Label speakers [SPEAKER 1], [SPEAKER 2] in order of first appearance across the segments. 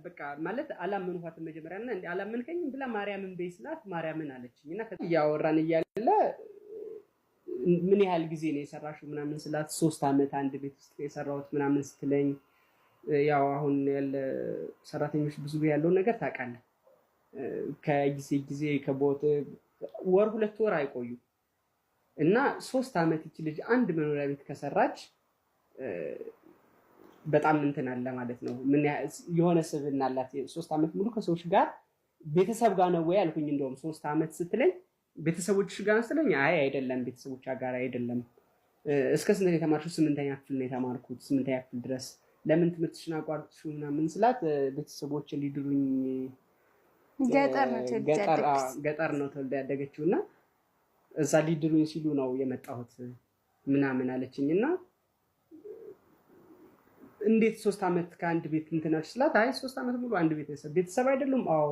[SPEAKER 1] በቃ ማለት አላመንኳት መጀመሪያና እንዴ አላመንከኝም ብላ ማርያምን በይስላት ማርያምን አለችኝና ያወራን እያለ ምን ያህል ጊዜ ነው የሰራሽው ምናምን ስላት 3 አመት አንድ ቤት ውስጥ የሰራሁት ምናምን ስትለኝ ያው አሁን ያለ ሰራተኞች ብዙ ያለው ነገር ታውቃለህ ከጊዜ ከቦት ወር 2 ወር አይቆዩ እና 3 አመት እቺ ልጅ አንድ መኖሪያ ቤት ከሰራች በጣም እንትን አለ ማለት ነው ምን የሆነ ስብዕና አላት 3 አመት ሙሉ ከሰዎች ጋር ቤተሰብ ጋር ነው ወይ አልኩኝ እንደውም 3 አመት ስትለኝ ቤተሰቦች ጋር ስትለኝ አይ አይደለም ቤተሰቦች ጋር አይደለም እስከ ስንት ነው የተማርኩት 8ኛ ክፍል ነው የተማርኩት 8ኛ ክፍል ድረስ ለምን ትምህርትሽን አቋርጥሽው ምናምን ስላት ቤተሰቦች ሊድሩኝ ገጠር ነው ተወልዳ ያደገችውና እዛ ሊድሩኝ ሲሉ ነው የመጣሁት ምናምን አለችኝና እንዴት 3 አመት ከአንድ ቤት እንትናልሽ ስላት አይ 3 አመት ሙሉ አንድ ቤተሰብ አይደለም አዎ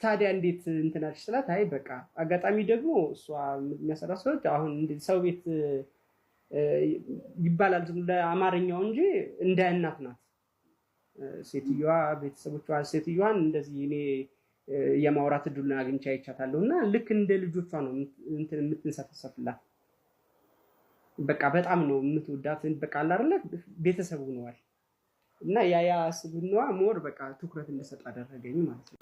[SPEAKER 1] ታዲያ እንዴት እንትናልሽ ስላት አይ በቃ አጋጣሚ ደግሞ እሷ የሚያሰራ ሰዎች አሁን ሰው ቤት ይባላል ለአማርኛው እንጂ እንደ እናት ናት ሴትዮዋ ቤተሰቦቿ ሴትዮዋን እንደዚህ እኔ የማውራት እድሉን አግኝቼ አይቻታለሁና ልክ እንደ ልጆቿ ነው እንትን የምትንሰፈሰፍላት በቃ በጣም ነው የምትወዳት በቃ አይደለ ቤተሰቡ ነዋል እና ያ ስብናዋ ሞር በቃ ትኩረት እንደሰጥ አደረገኝ ማለት ነው